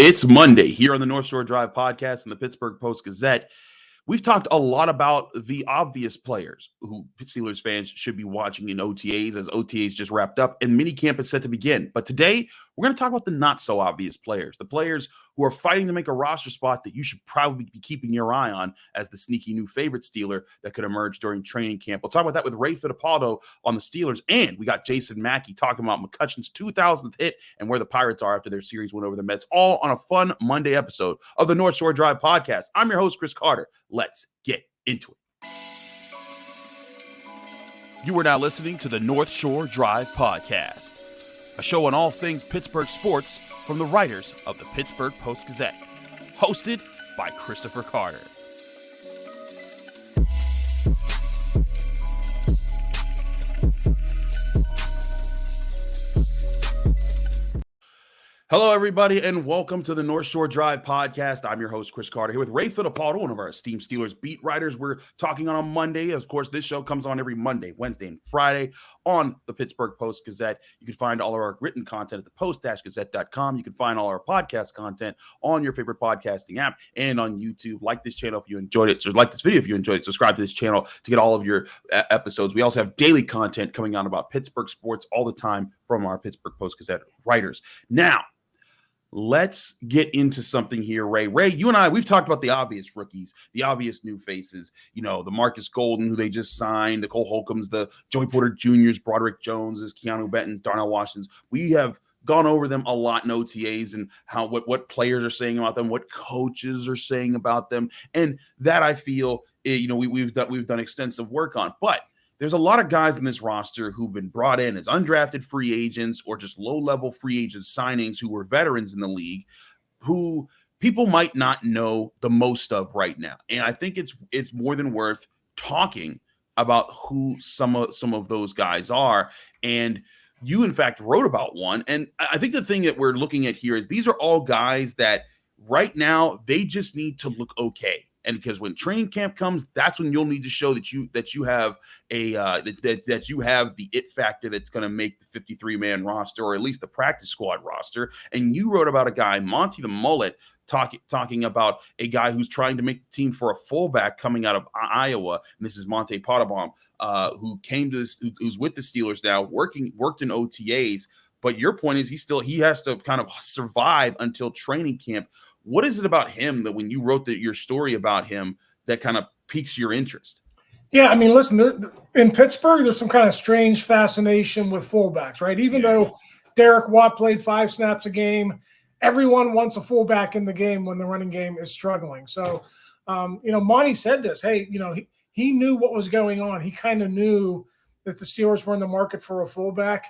It's Monday here on the North Shore Drive podcast and the Pittsburgh Post-Gazette. We've talked a lot about the obvious players who Steelers fans should be watching in OTAs as OTAs just wrapped up and minicamp is set to begin. But today, we're going to talk about the not-so-obvious players, the players who are fighting to make a roster spot that you should probably be keeping your eye on as the sneaky new favorite Steeler that could emerge during training camp. We'll talk about that with Ray Fittipaldo on the Steelers, and we got Jason Mackey talking about McCutchen's 2000th hit and where the Pirates are after their series win over the Mets, all on a fun Monday episode of the North Shore Drive podcast. I'm your host, Chris Carter. Let's get into it. You are now listening to the North Shore Drive podcast, a show on all things Pittsburgh sports from the writers of the Pittsburgh Post-Gazette, hosted by Christopher Carter. Hello, everybody, and welcome to the North Shore Drive podcast. I'm your host, Chris Carter, here with Ray Fittipaldo, one of our esteemed Steelers beat writers. We're talking on a Monday. Of course, this show comes on every Monday, Wednesday, and Friday on the Pittsburgh Post-Gazette. You can find all of our written content at the post-gazette.com. You can find all our podcast content on your favorite podcasting app and on YouTube. Like this channel if you enjoyed it, or like this video if you enjoyed it. Subscribe to this channel to get all of your episodes. We also have daily content coming out about Pittsburgh sports all the time from our Pittsburgh Post-Gazette writers. Now, let's get into something here, Ray. Ray, you and I, we've talked about the obvious rookies, the obvious new faces, you know, the Marcus Golden, who they just signed, the Cole Holcombs, the Joey Porter Jr.'s, Broderick Joneses, Keanu Benton, Darnell Washingtons. We have gone over them a lot in OTAs and how what players are saying about them, what coaches are saying about them, and that I feel, you know, we've done extensive work on. But there's a lot of guys in this roster who've been brought in as undrafted free agents or just low-level free agent signings who were veterans in the league who people might not know the most of right now. And I think it's more than worth talking about who some of those guys are. And you, in fact, wrote about one. And I think the thing that we're looking at here is these are all guys that right now they just need to look okay. And because when training camp comes, that's when you'll need to show that you have that you have the it factor that's going to make the 53-man roster or at least the practice squad roster. And you wrote about a guy, Monty the Mullet, talking about a guy who's trying to make the team for a fullback coming out of Iowa. And this is Monte Pottebaum, who came to this, who's with the Steelers now, worked in OTAs. But your point is he has to kind of survive until training camp. What is it about him that when you wrote your story about him that kind of piques your interest? Yeah, I mean, listen, in Pittsburgh, there's some kind of strange fascination with fullbacks, right? Even though Derek Watt played 5 snaps a game, everyone wants a fullback in the game when the running game is struggling. So, you know, Monty said this. Hey, you know, he knew what was going on. He kind of knew that the Steelers were in the market for a fullback,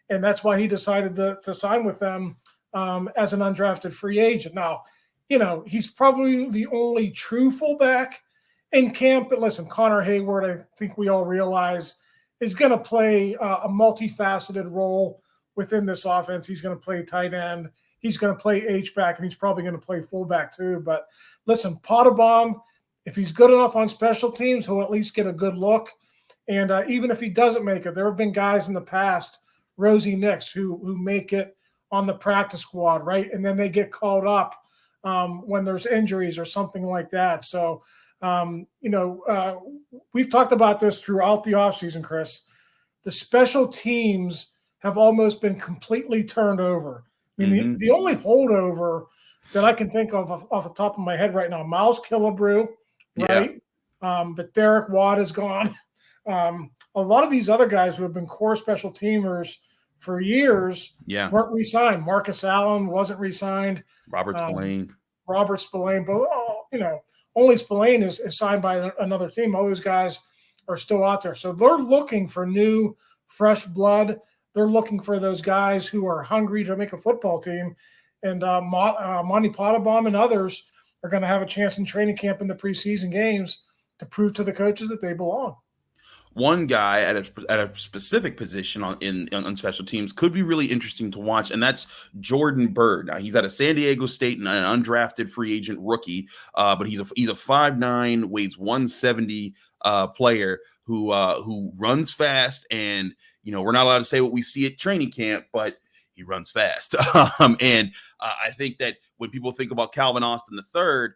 and that's why he decided to sign with them as an undrafted free agent. Now, you know, he's probably the only true fullback in camp. But listen, Connor Hayward, I think we all realize, is going to play a multifaceted role within this offense. He's going to play tight end. He's going to play H-back, and he's probably going to play fullback too. But listen, Pottebaum, if he's good enough on special teams, he'll at least get a good look. And even if he doesn't make it, there have been guys in the past, Rosie Nix, who make it on the practice squad, right? And then they get called up when there's injuries or something like that. So, you know, we've talked about this throughout the offseason, Chris. The special teams have almost been completely turned over. I mean, the only holdover that I can think of off the top of my head right now, Miles Killebrew, right? Yeah. But Derek Watt is gone. A lot of these other guys who have been core special teamers for years weren't re-signed. Marcus Allen wasn't re-signed. Robert Spillane, but you know, only Spillane is signed by another team. All those guys are still out there, so they're looking for new, fresh blood. They're looking for those guys who are hungry to make a football team. And Monte Pottebaum and others are going to have a chance in training camp in the preseason games to prove to the coaches that they belong. One guy at a specific position on special teams could be really interesting to watch, and that's Jordan Byrd. Now, he's at a San Diego State and an undrafted free agent rookie, but he's a 5'9", weighs 170 player who runs fast, and you know we're not allowed to say what we see at training camp, but he runs fast. And I think that when people think about Calvin Austin III,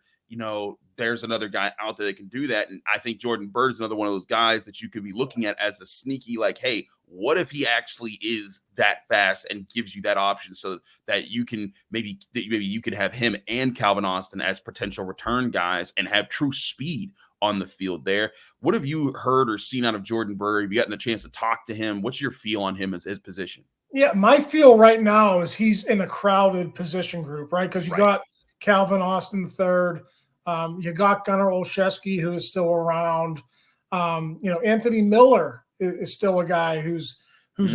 there's another guy out there that can do that. And I think Jordan Byrd is another one of those guys that you could be looking at as a sneaky, like, hey, what if he actually is that fast and gives you that option so that you can maybe you could have him and Calvin Austin as potential return guys and have true speed on the field there. What have you heard or seen out of Jordan Byrd? Have you gotten a chance to talk to him? What's your feel on him as his position? Yeah, my feel right now is he's in a crowded position group, right? Because you got Calvin Austin III. You got Gunnar Olszewski, who is still around. Anthony Miller is still a guy who's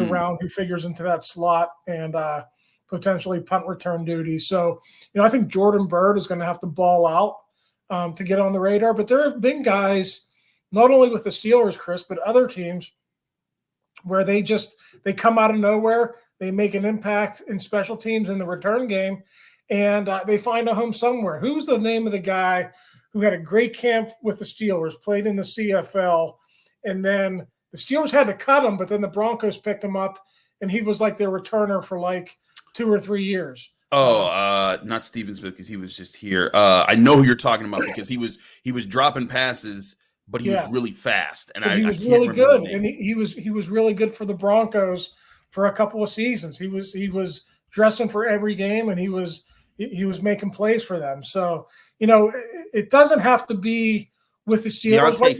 around, who figures into that slot and potentially punt return duty. So, I think Jordan Byrd is going to have to ball out to get on the radar. But there have been guys, not only with the Steelers, Chris, but other teams where they come out of nowhere, they make an impact in special teams in the return game, and they find a home somewhere. Who's the name of the guy who had a great camp with the Steelers, played in the CFL, and then the Steelers had to cut him, but then the Broncos picked him up, and he was like their returner for like 2 or 3 years. Not Steven Smith, because he was just here. I know who you're talking about because he was dropping passes, but he was really fast, and he was really good, and he was really good for the Broncos for a couple of seasons. He was dressing for every game, and he was making plays for them. So it doesn't have to be with the Steelers. Deontay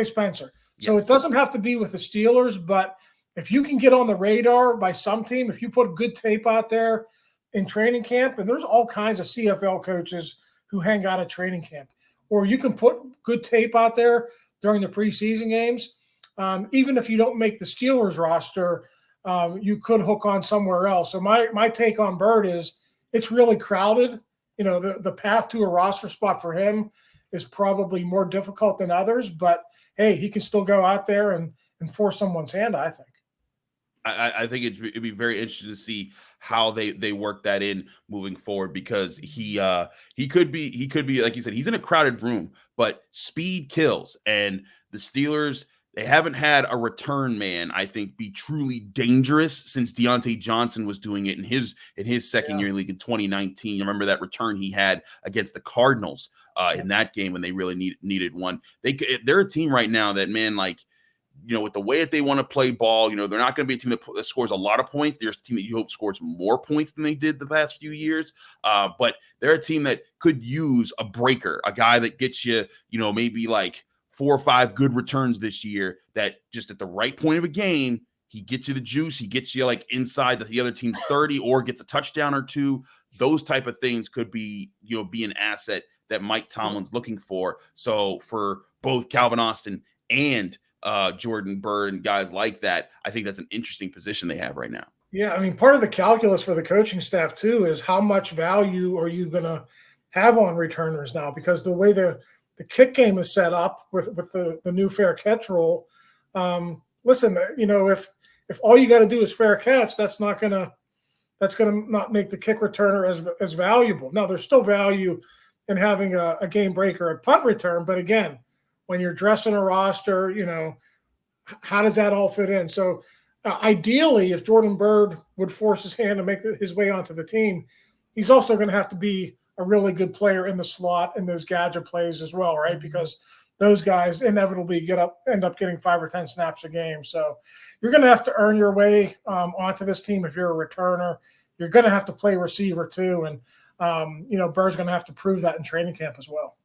Spencer. Yes. So it doesn't have to be with the Steelers, but if you can get on the radar by some team, if you put good tape out there in training camp, and there's all kinds of CFL coaches who hang out at training camp, or you can put good tape out there during the preseason games. Even if you don't make the Steelers roster, you could hook on somewhere else. So my take on Byrd is it's really crowded. The path to a roster spot for him is probably more difficult than others, but hey, he can still go out there and force someone's hand, I think. I think it'd be very interesting to see how they work that in moving forward, because he could be like you said, he's in a crowded room, but speed kills, and the Steelers, they haven't had a return man, I think, be truly dangerous since Deontay Johnson was doing it in his second year in league in 2019. You remember that return he had against the Cardinals in that game when they really needed one. They're a team right now that, man, like, with the way that they want to play ball, they're not going to be a team that scores a lot of points. They're a team that you hope scores more points than they did the past few years. But they're a team that could use a breaker, a guy that gets you, maybe like 4 or 5 good returns this year, that just at the right point of a game, he gets you the juice. He gets you like inside the other team's 30 or gets a touchdown or two. Those type of things could be, be an asset that Mike Tomlin's looking for. So for both Calvin Austin and Jordan Byrd and guys like that, I think that's an interesting position they have right now. Yeah, I mean, part of the calculus for the coaching staff too is how much value are you going to have on returners now, because the way the kick game is set up with the new fair catch rule. Listen, if all you got to do is fair catch, that's going to not make the kick returner as valuable. Now, there's still value in having a game breaker at punt return, but again, when you're dressing a roster, how does that all fit in? So ideally, if Jordan Byrd would force his hand to make his way onto the team, he's also going to have to be a really good player in the slot and those gadget plays as well, right? Because those guys inevitably end up getting 5 or 10 snaps a game. So you're going to have to earn your way onto this team if you're a returner. You're going to have to play receiver too. And, Byrd's going to have to prove that in training camp as well.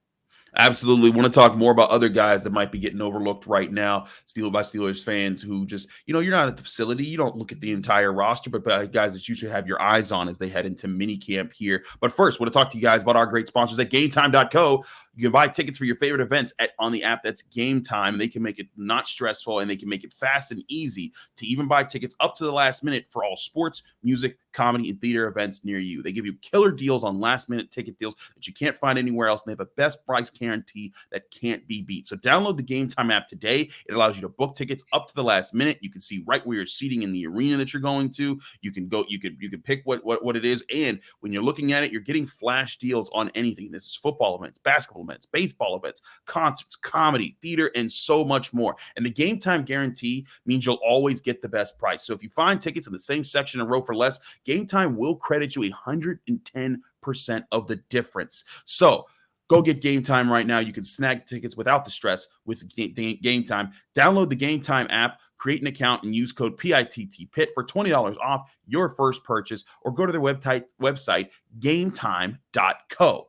Absolutely. Want to talk more about other guys that might be getting overlooked right now, Steelers fans who just, you're not at the facility. You don't look at the entire roster, but guys that you should have your eyes on as they head into minicamp here. But first, want to talk to you guys about our great sponsors at GameTime.co. You can buy tickets for your favorite events on the app. That's Game Time. They can make it not stressful, and they can make it fast and easy to even buy tickets up to the last minute for all sports, music, comedy, and theater events near you. They give you killer deals on last-minute ticket deals that you can't find anywhere else, and they have a best price guarantee that can't be beat. So download the Game Time app today. It allows you to book tickets up to the last minute. You can see right where you're seating in the arena that you're going to. You can go. You can pick what it is, and when you're looking at it, you're getting flash deals on anything. This is football events, basketball, events, baseball events, concerts, comedy, theater, and so much more. And the Game Time guarantee means you'll always get the best price. So if you find tickets in the same section and row for less, Game Time will credit you 110% of the difference. So go get Game Time right now. You can snag tickets without the stress with Game Time. Download the Game Time app, create an account, and use code PITTPIT for $20 off your first purchase, or go to their website gametime.co.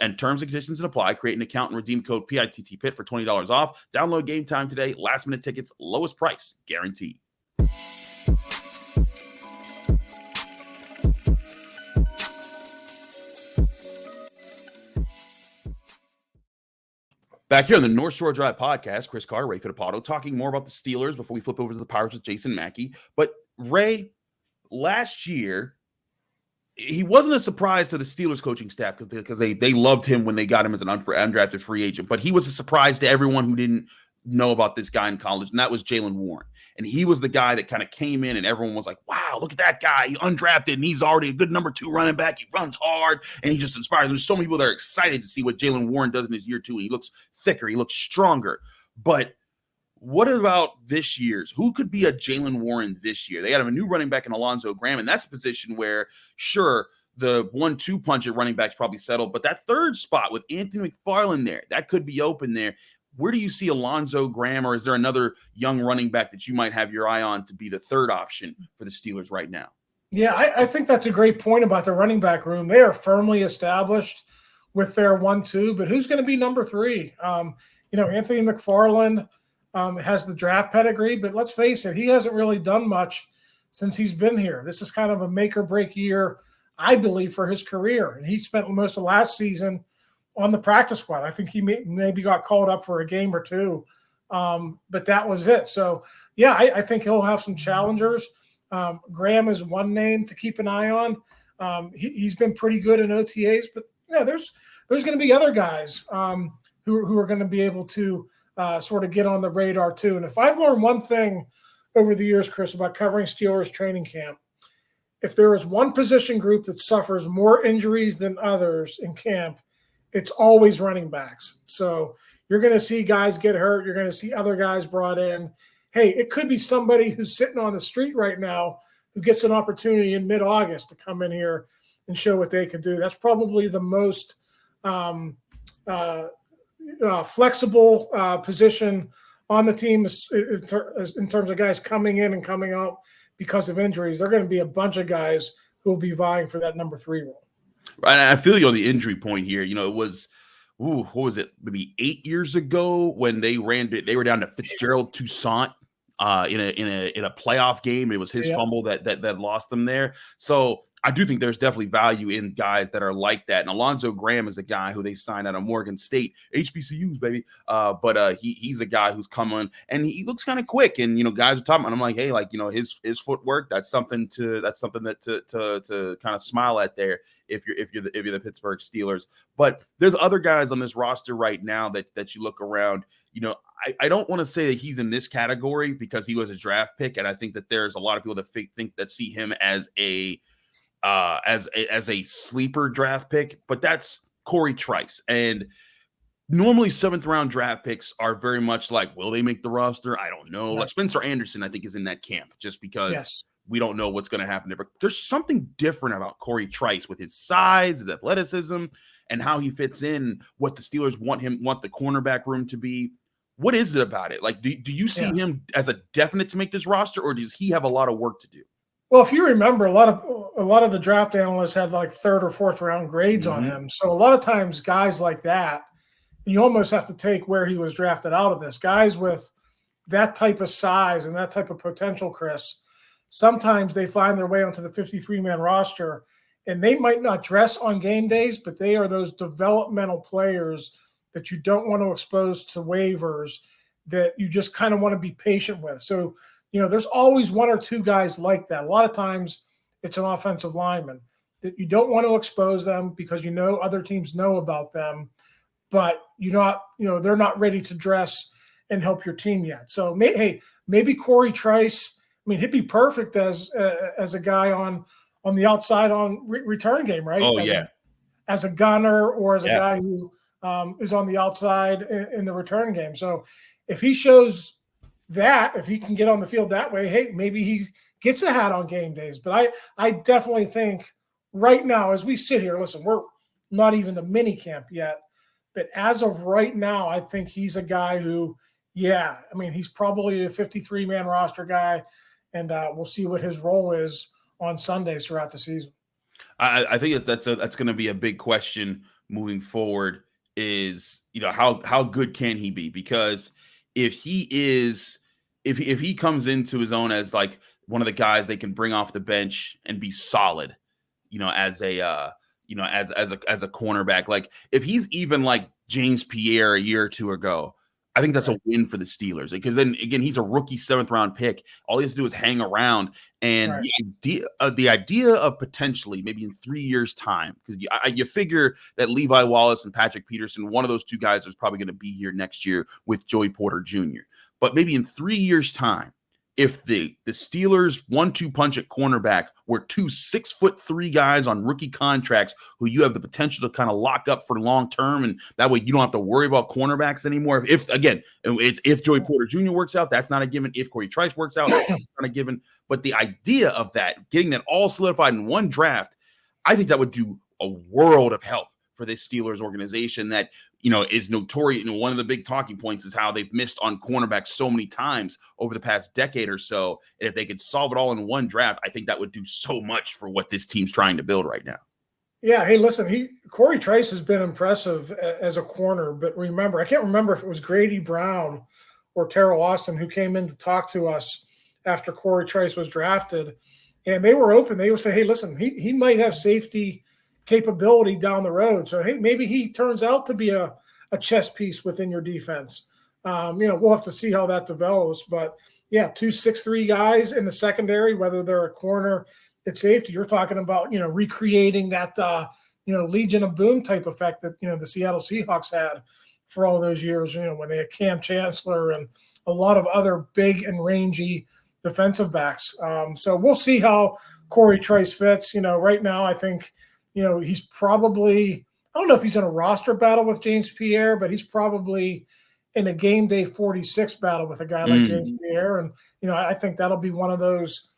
And terms and conditions apply. Create an account and redeem code PITTPIT for $20 off. Download Game Time today. Last minute tickets, lowest price guaranteed. Back here on the North Shore Drive podcast, Chris Carter, Ray Fittipaldo, talking more about the Steelers before we flip over to the Pirates with Jason Mackey. But Ray, last year, he wasn't a surprise to the Steelers coaching staff because they loved him when they got him as an undrafted free agent. But he was a surprise to everyone who didn't know about this guy in college, and that was Jaylen Warren. And he was the guy that kind of came in and everyone was like, wow, look at that guy. He undrafted and he's already a good number 2 running back. He runs hard and he just inspires. There's so many people that are excited to see what Jaylen Warren does in his year 2. And he looks thicker. He looks stronger. But what about this year's? Who could be a Jaylen Warren this year? They got a new running back in Alonzo Graham, and that's a position where, sure, the 1-2 punch at running back's probably settled, but that third spot with Anthony McFarland there, that could be open there. Where do you see Alonzo Graham, or is there another young running back that you might have your eye on to be the third option for the Steelers right now? Yeah, I think that's a great point about the running back room. They are firmly established with their 1-2, but who's going to be number 3? Anthony McFarland has the draft pedigree, but let's face it, he hasn't really done much since he's been here. This is kind of a make or break year, I believe, for his career. And he spent most of last season on the practice squad. I think he maybe got called up for a game or 2, but that was it. So, yeah, I think he'll have some challengers. Graham is one name to keep an eye on. He's been pretty good in OTAs, but there's going to be other guys who are going to be able to sort of get on the radar too. And if I've learned one thing over the years, Chris, about covering Steelers training camp, if there is one position group that suffers more injuries than others in camp, it's always running backs. So you're going to see guys get hurt. You're going to see other guys brought in. Hey, it could be somebody who's sitting on the street right now who gets an opportunity in mid-August to come in here and show what they could do. That's probably the most flexible position on the team in terms of guys coming in and coming out because of injuries. There are going to be a bunch of guys who will be vying for that number 3 role. Right, I feel you on the injury point here. It was, what was it? Maybe 8 years ago when they were down to Fitzgerald Toussaint in a playoff game. It was his fumble that lost them there. So I do think there's definitely value in guys that are like that. And Alonzo Graham is a guy who they signed out of Morgan State, HBCUs, baby. But he's a guy who's come on and he looks kind of quick. And, guys are talking about, I'm like, hey, his footwork, that's something to kind of smile at there if you're the Pittsburgh Steelers. But there's other guys on this roster right now that you look around. I don't want to say that he's in this category because he was a draft pick. And I think that there's a lot of people that see him as a sleeper draft pick, but that's Corey Trice. And normally 7th round draft picks are very much like, will they make the roster? I don't know. Like Spencer Anderson, I think, is in that camp just because we don't know what's going to happen there. But there's something different about Corey Trice with his size, his athleticism, and how he fits in, what the Steelers want the cornerback room to be. What is it about it? Like, do you see him as a definite to make this roster, or does he have a lot of work to do? Well, if you remember, a lot of the draft analysts had like 3rd or 4th round grades on him. So a lot of times guys like that, you almost have to take where he was drafted out of this. Guys with that type of size and that type of potential, Chris, sometimes they find their way onto the 53-man roster, and they might not dress on game days, but they are those developmental players that you don't want to expose to waivers, that you just kind of want to be patient with. So, there's always 1 or 2 guys like that. A lot of times it's an offensive lineman that you don't want to expose them because other teams know about them, but they're not ready to dress and help your team yet. So maybe Corey Trice, he'd be perfect as a guy on the outside on return game, right? Oh, as a gunner or as a guy who is on the outside in the return game. So if he shows that, if he can get on the field that way, hey, maybe he gets a hat on game days. But I definitely think right now, as we sit here, listen, we're not even the mini camp yet. But as of right now, I think he's a guy who, yeah, I mean, he's probably a 53-man roster guy, and we'll see what his role is on Sundays throughout the season. I think that's going to be a big question moving forward is, how good can he be? Because if he comes into his own as like one of the guys they can bring off the bench and be solid, as a cornerback, like if he's even like James Pierre a year or two ago, I think that's a win for the Steelers, because then again, he's a rookie 7th round pick. All he has to do is hang around, and the idea of potentially maybe in 3 years' time, because you figure that Levi Wallace and Patrick Peterson, one of those two guys is probably going to be here next year with Joey Porter Jr. But maybe in 3 years' time, if the Steelers 1-2 punch at cornerback were 2 6'3" guys on rookie contracts who you have the potential to kind of lock up for long term, and that way you don't have to worry about cornerbacks anymore. If Joey Porter Jr. works out, that's not a given. If Corey Trice works out, that's not a given. But the idea of that, getting that all solidified in one draft, I think that would do a world of help for this Steelers organization that, is notorious. One of the big talking points is how they've missed on cornerbacks so many times over the past decade or so. And if they could solve it all in one draft, I think that would do so much for what this team's trying to build right now. Yeah. Hey, listen, Corey Trice has been impressive as a corner, but remember, I can't remember if it was Grady Brown or Terrell Austin who came in to talk to us after Corey Trice was drafted, and they were open. They would say, hey, listen, he might have safety capability down the road. So, hey, maybe he turns out to be a chess piece within your defense. We'll have to see how that develops. But, yeah, 2 6'3" guys in the secondary, whether they're a corner at safety, you're talking about, recreating that, Legion of Boom type effect that, the Seattle Seahawks had for all those years, when they had Cam Chancellor and a lot of other big and rangy defensive backs. So we'll see how Corey Trice fits. Right now I think – he's probably, I don't know if he's in a roster battle with James Pierre, but he's probably in a game day 46 battle with a guy like James Pierre. And, I think that'll be one of those,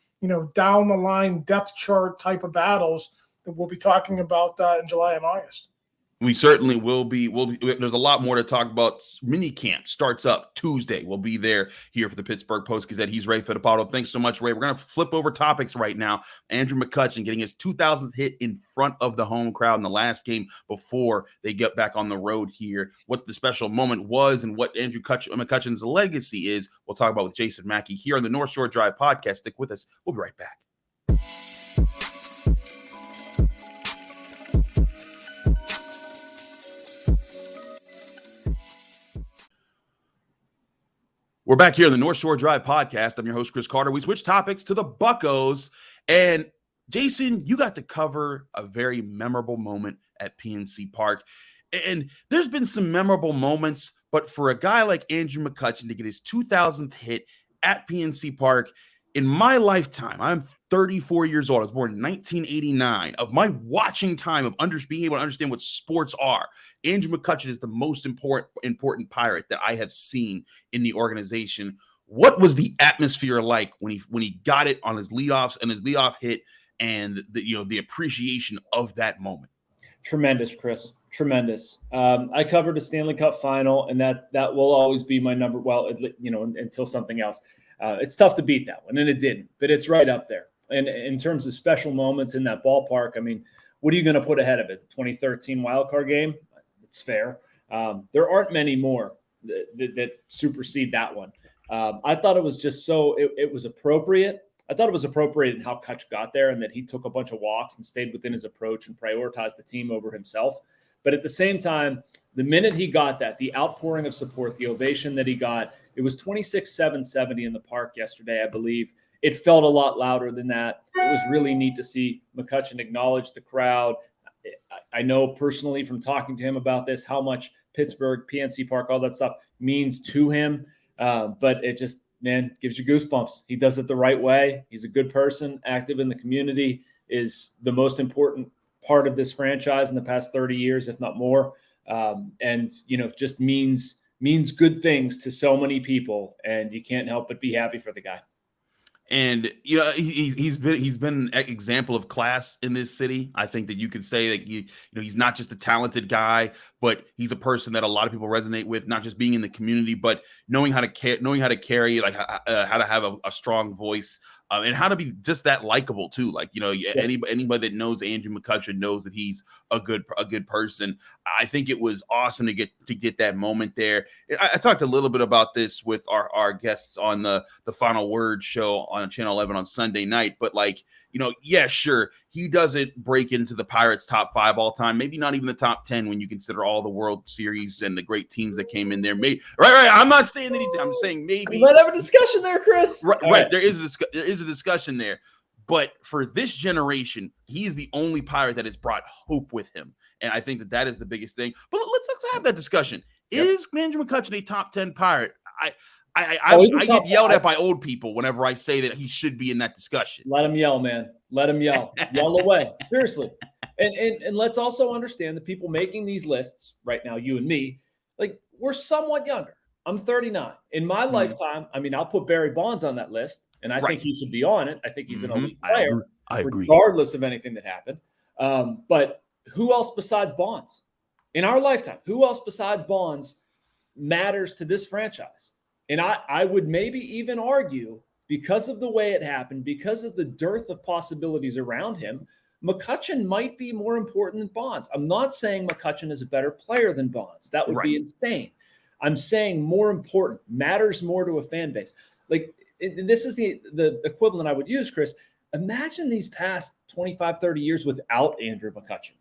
down the line depth chart type of battles that we'll be talking about in July and August. We certainly will be. There's a lot more to talk about. Minicamp starts up Tuesday. We'll be there here for the Pittsburgh Post-Gazette. He's Ray Fittipaldo. Thanks so much, Ray. We're going to flip over topics right now. Andrew McCutchen getting his 2000th hit in front of the home crowd in the last game before they get back on the road here. What the special moment was and what Andrew McCutchen's legacy is, we'll talk about with Jason Mackey here on the North Shore Drive podcast. Stick with us. We'll be right back. We're back here on the North Shore Drive podcast. I'm your host, Chris Carter. We switch topics to the Buccos. And Jason, you got to cover a very memorable moment at PNC Park. And there's been some memorable moments, but for a guy like Andrew McCutchen to get his 2000th hit at PNC Park, in my lifetime, I'm 34 years old. I was born in 1989. Of my watching time of being able to understand what sports are, Andrew McCutchen is the most important Pirate that I have seen in the organization. What was the atmosphere like when he got it on his leadoffs and his leadoff hit, and the appreciation of that moment? Tremendous, Chris. Tremendous. I covered a Stanley Cup final, and that will always be my number. Well, until something else. It's tough to beat that one, and it didn't, but it's right up there. And in terms of special moments in that ballpark, I mean, what are you going to put ahead of it? The 2013 wildcard game? It's fair. There aren't many more that supersede that one. I thought it was just it was appropriate. I thought it was appropriate in how Kutch got there, and that he took a bunch of walks and stayed within his approach and prioritized the team over himself. But at the same time, the minute he got that, the outpouring of support, the ovation that he got, it was 26,770 in the park yesterday, I believe. It felt a lot louder than that. It was really neat to see McCutchen acknowledge the crowd. I know personally from talking to him about this, how much Pittsburgh, PNC Park, all that stuff means to him. But it just, gives you goosebumps. He does it the right way. He's a good person, active in the community, is the most important part of this franchise in the past 30 years, if not more. and just means good things to so many people, and you can't help but be happy for the guy. And he's been an example of class in this city. I think that you could say that he's not just a talented guy, but he's a person that a lot of people resonate with, not just being in the community, but knowing how to carry, like how to have a strong voice, and how to be just that likable too. Like, anybody that knows Andrew McCutchen knows that he's a good person. I think it was awesome to get that moment there. I talked a little bit about this with our guests on the Final Word show on Channel 11 on Sunday night, but sure, he doesn't break into the Pirates top 5 all time, maybe not even the top 10 when you consider all the World Series and the great teams that came in there. Maybe, right. I'm not saying that I'm saying maybe. We might have a discussion there, Chris. Right. There is a discussion there. But for this generation, he is the only Pirate that has brought hope with him. And I think that is the biggest thing. But let's have that discussion. Yep. Is Andrew McCutchen a top 10 Pirate? I get yelled at by old people whenever I say that he should be in that discussion. Let him yell, man. Let him yell. Yell away. Seriously. And let's also understand the people making these lists right now, you and me, like, we're somewhat younger. I'm 39. In my lifetime, I mean, I'll put Barry Bonds on that list, and I think he should be on it. I think he's an elite player, I agree, regardless of anything that happened. But who else besides Bonds? In our lifetime, who else besides Bonds matters to this franchise? And I would maybe even argue, because of the way it happened, because of the dearth of possibilities around him, McCutchen might be more important than Bonds. I'm not saying McCutchen is a better player than Bonds. That would be insane. I'm saying more important, matters more to a fan base. Like, this is the equivalent I would use, Chris. Imagine these past 25, 30 years without Andrew McCutchen.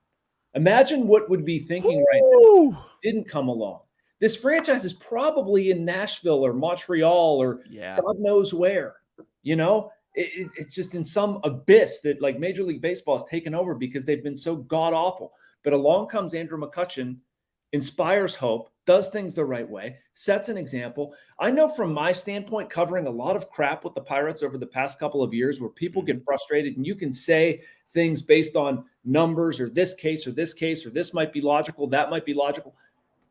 Imagine what would be thinking right now didn't come along. This franchise is probably in Nashville or Montreal or God knows where. It's just in some abyss that, like, Major League Baseball has taken over because they've been so god awful. But along comes Andrew McCutchen, inspires hope, does things the right way, sets an example. I know from my standpoint, covering a lot of crap with the Pirates over the past couple of years where people get frustrated and you can say things based on numbers or this case or this might be logical, that might be logical.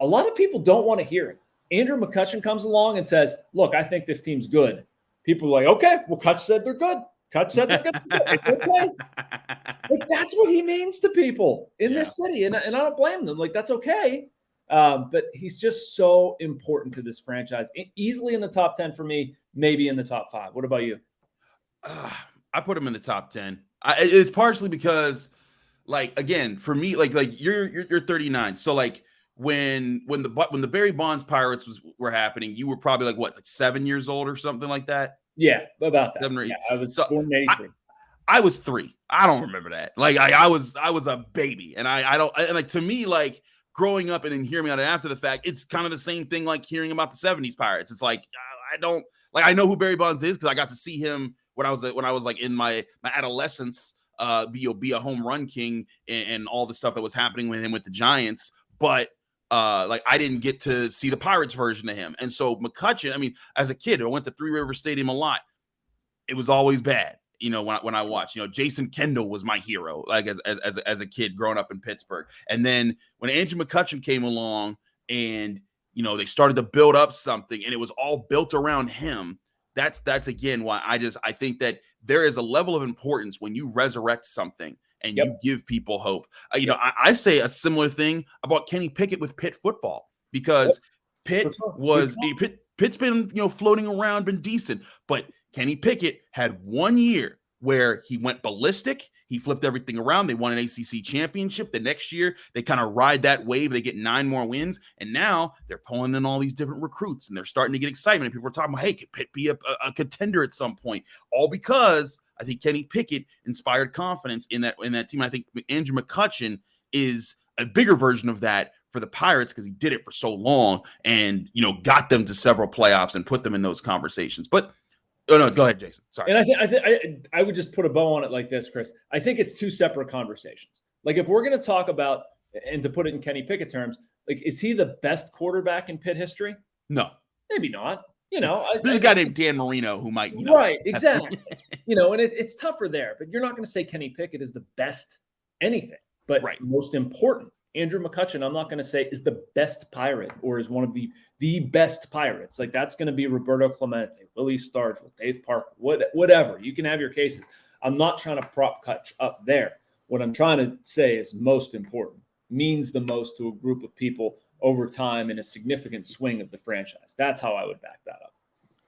A lot of people don't want to hear it. Andrew McCutchen comes along and says, look, I think this team's good. People are like, okay, well, Kutch said they're good. Kutch said they're good. It's okay. Like, that's what he means to people in this city. And I don't blame them. Like, that's okay. But he's just so important to this franchise. Easily in the top 10 for me, maybe in the top 5. What about you? I put him in the top 10. It's partially because, like, again, for me, like you're 39. So, like, when the Barry Bonds Pirates were happening, you were probably like 7 years old or something like that. Yeah, about that. 7 or 8. Yeah, I was born in 83. I was 3. I don't remember that. Like, I was a baby, and I don't, and like, to me, like, growing up and then hearing about it after the fact, it's kind of the same thing like hearing about the 70s Pirates. It's like, I know who Barry Bonds is because I got to see him when I was like in my adolescence, be a home run king and all the stuff that was happening with him with the Giants. But like, I didn't get to see the Pirates version of him. And so McCutchen, I mean, as a kid, I went to Three River Stadium a lot. It was always bad. When I watched, Jason Kendall was my hero, like as a kid growing up in Pittsburgh. And then when Andrew McCutchen came along and, they started to build up something and it was all built around him. That's again, why I think that there is a level of importance when you resurrect something and you give people hope. I say a similar thing about Kenny Pickett with Pitt football, because Pitt's been, floating around, been decent, but Kenny Pickett had 1 year where he went ballistic. He flipped everything around. They won an ACC championship. The next year, they kind of ride that wave. They get 9 more wins. And now they're pulling in all these different recruits, and they're starting to get excitement. And people are talking about, hey, could Pitt be a contender at some point? All because I think Kenny Pickett inspired confidence in that team. I think Andrew McCutchen is a bigger version of that for the Pirates because he did it for so long and, got them to several playoffs and put them in those conversations. But oh, no, go ahead, Jason. Sorry. And I would just put a bow on it like this, Chris. I think it's 2 separate conversations. Like, if we're going to talk about, and to put it in Kenny Pickett terms, like, is he the best quarterback in Pitt history? No. Maybe not. There's a guy named Dan Marino who might, Right, exactly. And it's tougher there. But you're not going to say Kenny Pickett is the best anything. But most important, Andrew McCutchen, I'm not going to say is the best Pirate or is one of the best Pirates. Like that's going to be Roberto Clemente, Willie Stargell, Dave Parker, whatever. You can have your cases. I'm not trying to prop Kutch up there. What I'm trying to say is most important, means the most to a group of people over time in a significant swing of the franchise. That's how I would back that up.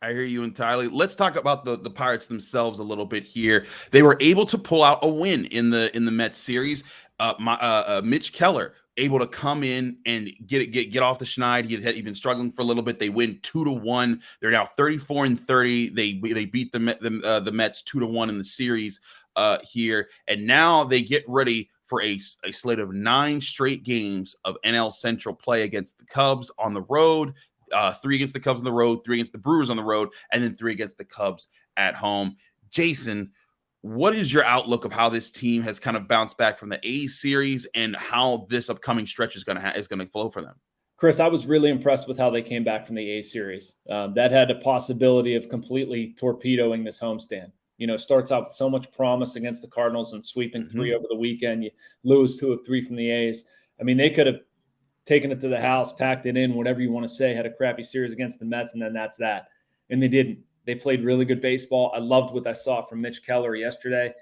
I hear you entirely. Let's talk about the Pirates themselves a little bit here. They were able to pull out a win in the Mets series. Mitch Keller able to come in and get off the schneid. He'd been struggling for a little bit. They win 2-1. They're now 34-30. They beat the Mets 2-1 in the series here, and now they get ready for a slate of 9 straight games of NL Central play against the Cubs on the road. 3 against the Cubs on the road, 3 against the Brewers on the road, and then 3 against the Cubs at home. Jason, what is your outlook of how this team has kind of bounced back from the A's series and how this upcoming stretch is going to flow for them? Chris, I was really impressed with how they came back from the A's series. That had a possibility of completely torpedoing this homestand. Starts out with so much promise against the Cardinals and sweeping 3 over the weekend. You lose 2 of 3 from the A's. I mean, they could have taken it to the house, packed it in, whatever you want to say, had a crappy series against the Mets, and then that's that. And they didn't. They played really good baseball. I loved what I saw from Mitch Keller yesterday.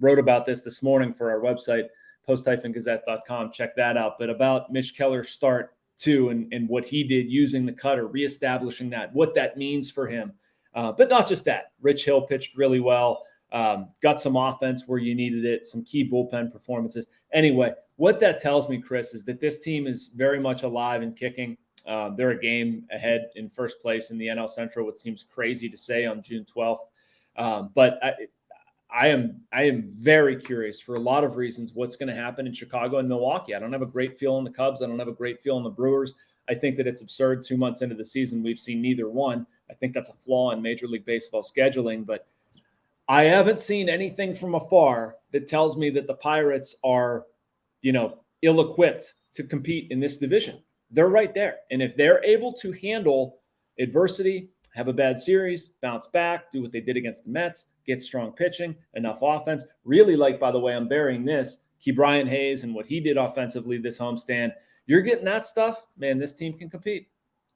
Wrote about this morning for our website, post-gazette.com. Check that out. But about Mitch Keller's start, too, and what he did using the cutter, reestablishing that, what that means for him. But not just that. Rich Hill pitched really well. Got some offense where you needed it, some key bullpen performances. Anyway, what that tells me, Chris, is that this team is very much alive and kicking. They're a game ahead in first place in the NL Central, which seems crazy to say on June 12th. But I am very curious for a lot of reasons what's going to happen in Chicago and Milwaukee. I don't have a great feel on the Cubs. I don't have a great feel on the Brewers. I think that it's absurd 2 months into the season we've seen neither one. I think that's a flaw in Major League Baseball scheduling, but I haven't seen anything from afar that tells me that the Pirates are, ill-equipped to compete in this division. They're right there. And if they're able to handle adversity, have a bad series, bounce back, do what they did against the Mets, get strong pitching, enough offense, really like, by the way, I'm burying this, Brian Hayes and what he did offensively this homestand, you're getting that stuff, man, this team can compete.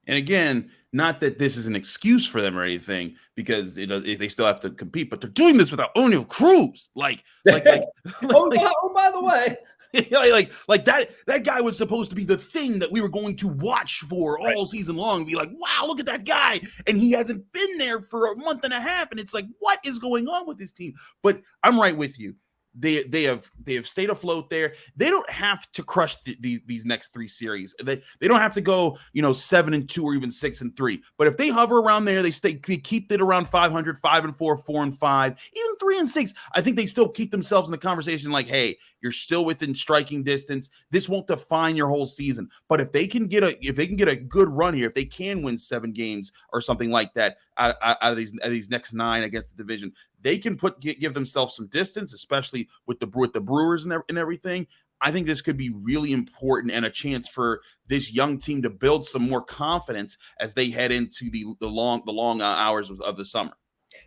And again, not that this is an excuse for them or anything, because they still have to compete, but they're doing this without O'Neal Cruz. By the way, that guy was supposed to be the thing that we were going to watch for all season long. Be like, wow, look at that guy, and he hasn't been there for a month and a half, and it's like, what is going on with this team? But I'm right with you. They have stayed afloat there. They don't have to crush these next 3 series. They don't have to go 7-2 or even 6-3. But if they hover around there, they keep it around 500, 5-4, 4-5, even 3-6. I think they still keep themselves in the conversation. Like, hey, you're still within striking distance. This won't define your whole season. But if they can get a good run here, if they can win 7 games or something like that out of these next 9 against the division, they can give themselves some distance, especially with the Brewers and everything. I think this could be really important and a chance for this young team to build some more confidence as they head into the long hours of the summer.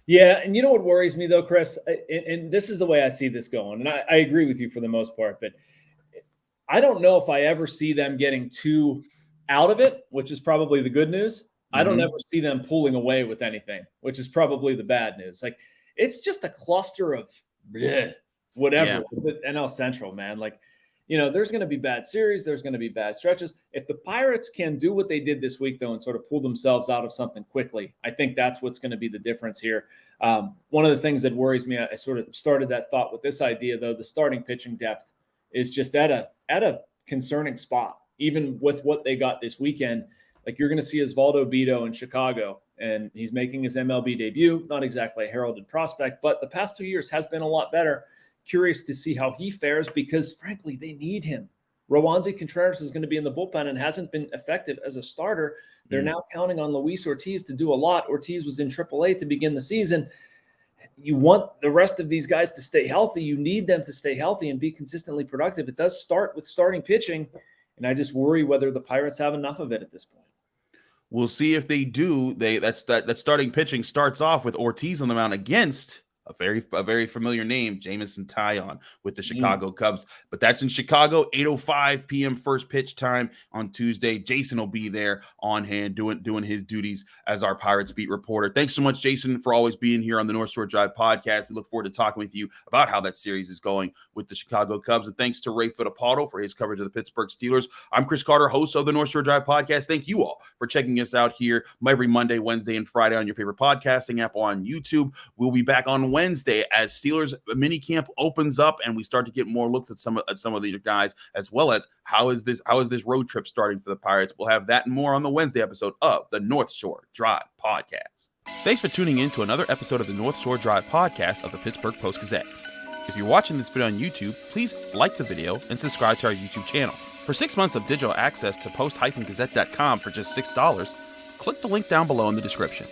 Yeah, and you know what worries me though, Chris, and this is the way I see this going, and I agree with you for the most part, but I don't know if I ever see them getting too out of it, which is probably the good news. I don't ever see them pulling away with anything, which is probably the bad news. Like, it's just a cluster of whatever with NL Central, man. Like, there's going to be bad series. There's going to be bad stretches. If the Pirates can do what they did this week, though, and sort of pull themselves out of something quickly, I think that's what's going to be the difference here. One of the things that worries me, I sort of started that thought with this idea, though, the starting pitching depth is just at a concerning spot, even with what they got this weekend. Like, you're going to see Osvaldo Bido in Chicago, and he's making his MLB debut. Not exactly a heralded prospect, but the past 2 years has been a lot better. Curious to see how he fares because, frankly, they need him. Roansy Contreras is going to be in the bullpen and hasn't been effective as a starter. They're now counting on Luis Ortiz to do a lot. Ortiz was in AAA to begin the season. You want the rest of these guys to stay healthy. You need them to stay healthy and be consistently productive. It does start with starting pitching, and I just worry whether the Pirates have enough of it at this point. We'll see if they do. That starting pitching starts off with Ortiz on the mound against a very familiar name, Jamison Tyon with the Chicago Cubs. But that's in Chicago, 8:05 p.m. first pitch time on Tuesday. Jason will be there on hand doing his duties as our Pirates beat reporter. Thanks so much, Jason, for always being here on the North Shore Drive podcast. We look forward to talking with you about how that series is going with the Chicago Cubs. And thanks to Ray Fittipaldo for his coverage of the Pittsburgh Steelers. I'm Chris Carter, host of the North Shore Drive podcast. Thank you all for checking us out here every Monday, Wednesday, and Friday on your favorite podcasting app or on YouTube. We'll be back on Wednesday as Steelers minicamp opens up and we start to get more looks at some of the guys, as well as how is this road trip starting for the Pirates. We'll have that and more on the Wednesday episode of the North Shore Drive podcast. Thanks for tuning in to another episode of the North Shore Drive podcast of the Pittsburgh Post-Gazette. If you're watching this video on YouTube, please like the video and subscribe to our YouTube channel. For 6 months of digital access to post-gazette.com for just $6, click the link down below in the description.